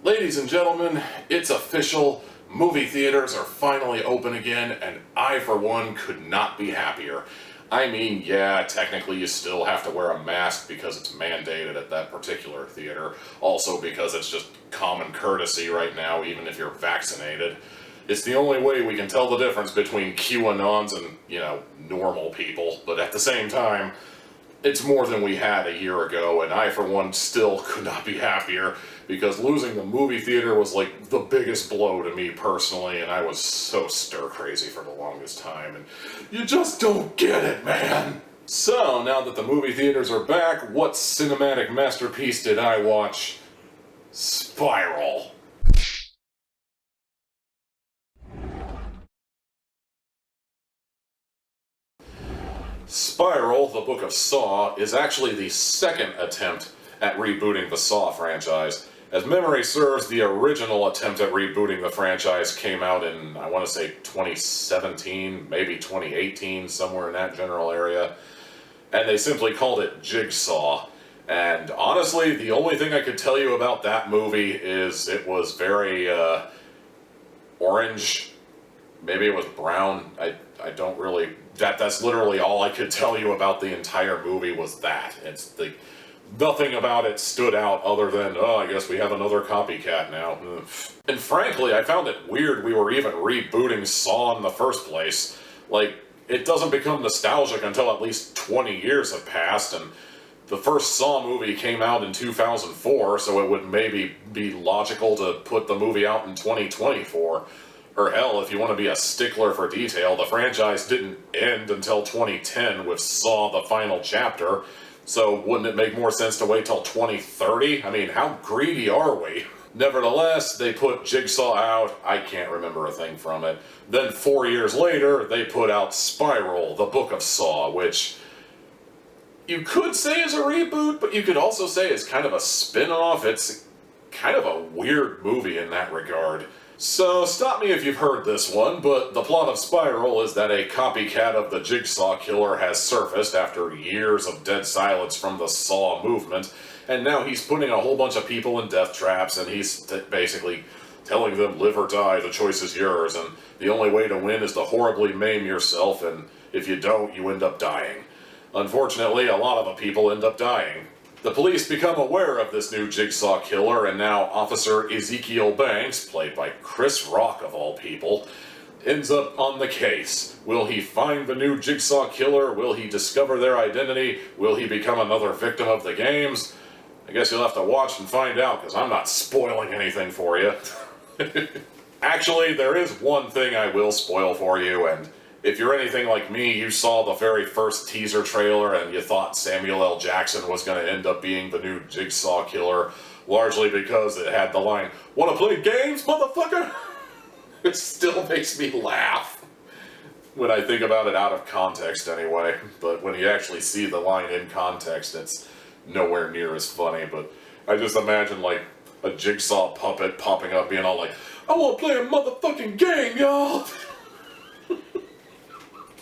Ladies and gentlemen, it's official. Movie theaters are finally open again, and I, for one, could not be happier. I mean, yeah, technically you still have to wear a mask because it's mandated at that particular theater. Also because it's just common courtesy right now, even if you're vaccinated. It's the only way we can tell the difference between QAnons and, normal people. But at the same time, it's more than we had a year ago, and I, for one, still could not be happier, because losing the movie theater was like the biggest blow to me personally, and I was so stir-crazy for the longest time, and you just don't get it, man! So, now that the movie theaters are back, what cinematic masterpiece did I watch? Spiral. Spiral, the Book of Saw, is actually the second attempt at rebooting the Saw franchise. As memory serves, the original attempt at rebooting the franchise came out in, I want to say, 2017, maybe 2018, somewhere in that general area. And they simply called it Jigsaw. And honestly, the only thing I could tell you about that movie is it was very, orange. Maybe it was brown. I don't really... That's literally all I could tell you about the entire movie was that. Nothing about it stood out other than, oh, I guess we have another copycat now. And frankly, I found it weird we were even rebooting Saw in the first place. Like, it doesn't become nostalgic until at least 20 years have passed, and the first Saw movie came out in 2004, so it would maybe be logical to put the movie out in 2024. Or hell, if you want to be a stickler for detail, the franchise didn't end until 2010 with Saw the Final Chapter, so wouldn't it make more sense to wait till 2030? I mean, how greedy are we? Nevertheless, they put Jigsaw out. I can't remember a thing from it. Then 4 years later, they put out Spiral, the Book of Saw, which you could say is a reboot, but you could also say is kind of a spin-off. It's kind of a weird movie in that regard. So, stop me if you've heard this one, but the plot of Spiral is that a copycat of the Jigsaw Killer has surfaced after years of dead silence from the Saw movement, and now he's putting a whole bunch of people in death traps, and he's basically telling them, live or die, the choice is yours, and the only way to win is to horribly maim yourself, and if you don't, you end up dying. Unfortunately, a lot of the people end up dying. The police become aware of this new Jigsaw Killer, and now Officer Ezekiel Banks, played by Chris Rock of all people, ends up on the case. Will he find the new Jigsaw Killer? Will he discover their identity? Will he become another victim of the games? I guess you'll have to watch and find out, because I'm not spoiling anything for you. Actually, there is one thing I will spoil for you, and if you're anything like me, you saw the very first teaser trailer and you thought Samuel L. Jackson was going to end up being the new Jigsaw Killer, largely because it had the line, "Wanna play games, motherfucker?" It still makes me laugh when I think about it out of context anyway, but when you actually see the line in context, it's nowhere near as funny. But I just imagine like a Jigsaw puppet popping up being all like, "I wanna play a motherfucking game, y'all!"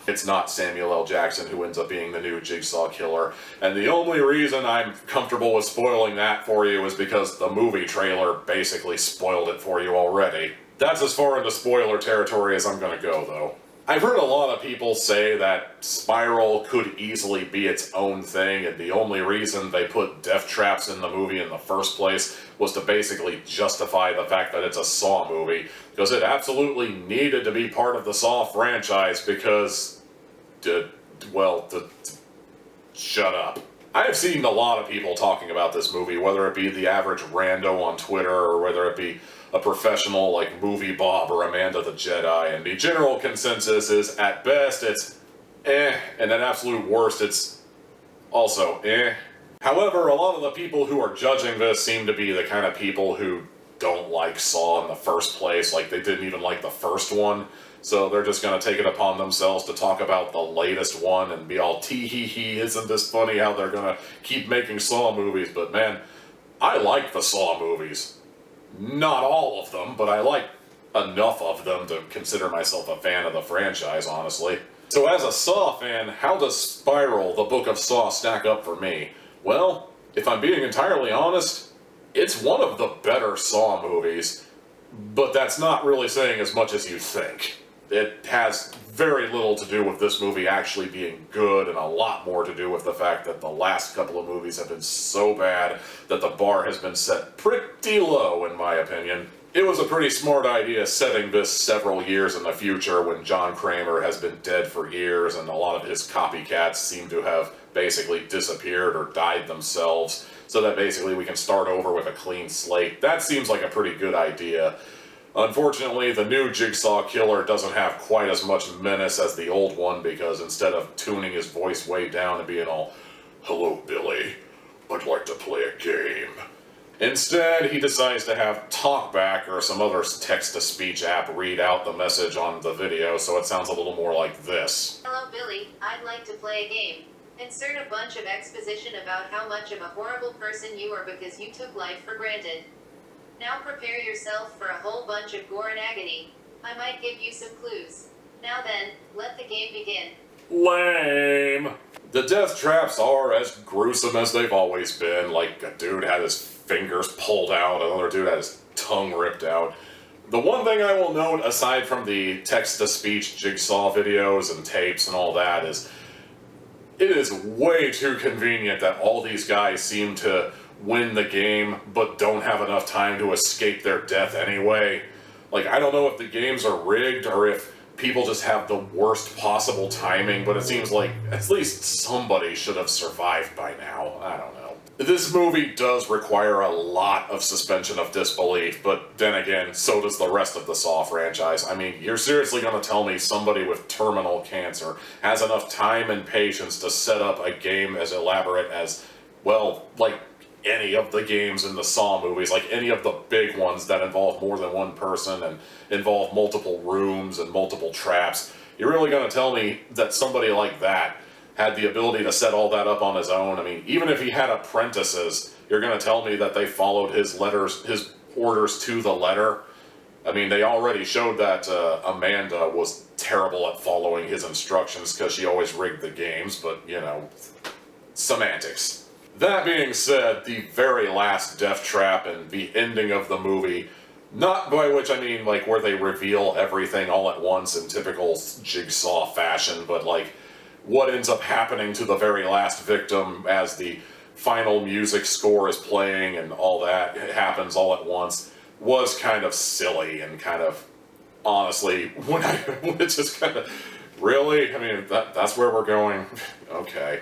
It's not Samuel L. Jackson who ends up being the new Jigsaw Killer, and the only reason I'm comfortable with spoiling that for you is because the movie trailer basically spoiled it for you already. That's as far into spoiler territory as I'm gonna go, though. I've heard a lot of people say that Spiral could easily be its own thing, and the only reason they put death traps in the movie in the first place was to basically justify the fact that it's a Saw movie, because it absolutely needed to be part of the Saw franchise because, shut up. I have seen a lot of people talking about this movie, whether it be the average rando on Twitter or whether it be a professional like Movie Bob or Amanda the Jedi, and the general consensus is, at best, it's eh, and at absolute worst, it's also eh. However, a lot of the people who are judging this seem to be the kind of people who don't like Saw in the first place, like they didn't even like the first one, so they're just gonna take it upon themselves to talk about the latest one and be all tee-hee-hee, isn't this funny how they're gonna keep making Saw movies, but man, I like the Saw movies. Not all of them, but I like enough of them to consider myself a fan of the franchise, honestly. So as a Saw fan, how does Spiral, the Book of Saw, stack up for me? Well, if I'm being entirely honest, It's one of the better Saw movies, but that's not really saying as much as you think. It has very little to do with this movie actually being good, and a lot more to do with the fact that the last couple of movies have been so bad that the bar has been set pretty low, in my opinion. It was a pretty smart idea setting this several years in the future when John Kramer has been dead for years and a lot of his copycats seem to have basically disappeared or died themselves, so that basically we can start over with a clean slate. That seems like a pretty good idea. Unfortunately, the new Jigsaw Killer doesn't have quite as much menace as the old one, because instead of tuning his voice way down and being all, "Hello, Billy, I'd like to play a game," instead, he decides to have TalkBack or some other text-to-speech app read out the message on the video, so it sounds a little more like this. "Hello, Billy, I'd like to play a game. Insert a bunch of exposition about how much of a horrible person you are because you took life for granted. Now prepare yourself for a whole bunch of gore and agony. I might give you some clues. Now then, let the game begin." Lame. The death traps are as gruesome as they've always been. Like, a dude had his fingers pulled out, another dude had his tongue ripped out. The one thing I will note, aside from the text-to-speech Jigsaw videos and tapes and all that, is it is way too convenient that all these guys seem to win the game but don't have enough time to escape their death anyway. Like, I don't know if the games are rigged or if people just have the worst possible timing, but it seems like at least somebody should have survived by now. I don't know. This movie does require a lot of suspension of disbelief, but then again, so does the rest of the Saw franchise. I mean, you're seriously gonna tell me somebody with terminal cancer has enough time and patience to set up a game as elaborate as, well, like any of the games in the Saw movies, like any of the big ones that involve more than one person and involve multiple rooms and multiple traps? You're really gonna tell me that somebody like that had the ability to set all that up on his own? I mean, even if he had apprentices, you're gonna tell me that they followed his orders to the letter? I mean, they already showed that Amanda was terrible at following his instructions because she always rigged the games, but, you know, semantics. That being said, the very last death trap and the ending of the movie, not by which I mean like where they reveal everything all at once in typical Jigsaw fashion, but like what ends up happening to the very last victim as the final music score is playing and all that happens all at once, was kind of silly and kind of, honestly, when it just kind of, really? I mean, that's where we're going? Okay.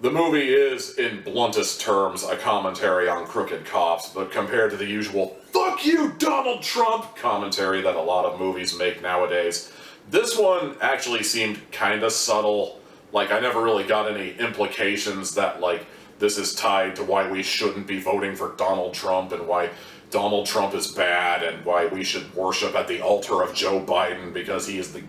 The movie is, in bluntest terms, a commentary on crooked cops, but compared to the usual, "Fuck you, Donald Trump" commentary that a lot of movies make nowadays, this one actually seemed kinda subtle. Like, I never really got any implications that, like, this is tied to why we shouldn't be voting for Donald Trump and why Donald Trump is bad and why we should worship at the altar of Joe Biden because he is the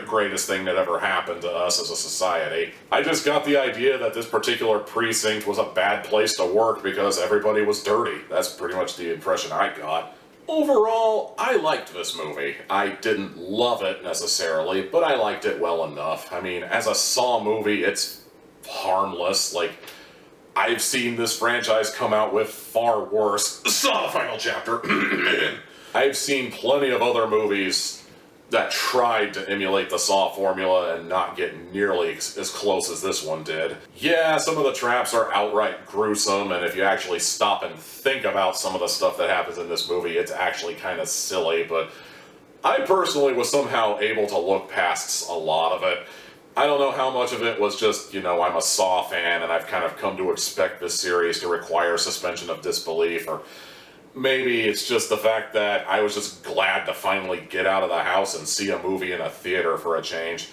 greatest thing that ever happened to us as a society. I just got the idea that this particular precinct was a bad place to work because everybody was dirty. That's pretty much the impression I got. Overall, I liked this movie. I didn't love it necessarily, but I liked it well enough. I mean, as a Saw movie, it's harmless. Like, I've seen this franchise come out with far worse. Saw the final chapter. I've seen plenty of other movies that tried to emulate the Saw formula and not get nearly as close as this one did. Yeah, some of the traps are outright gruesome, and if you actually stop and think about some of the stuff that happens in this movie, it's actually kind of silly, but I personally was somehow able to look past a lot of it. I don't know how much of it was just, you know, I'm a Saw fan and I've kind of come to expect this series to require suspension of disbelief, or maybe it's just the fact that I was just glad to finally get out of the house and see a movie in a theater for a change.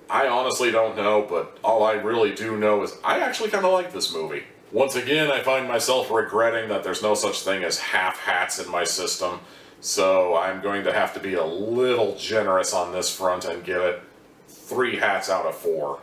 I honestly don't know, but all I really do know is I actually kind of like this movie. Once again, I find myself regretting that there's no such thing as half hats in my system, so I'm going to have to be a little generous on this front and give it 3 hats out of 4.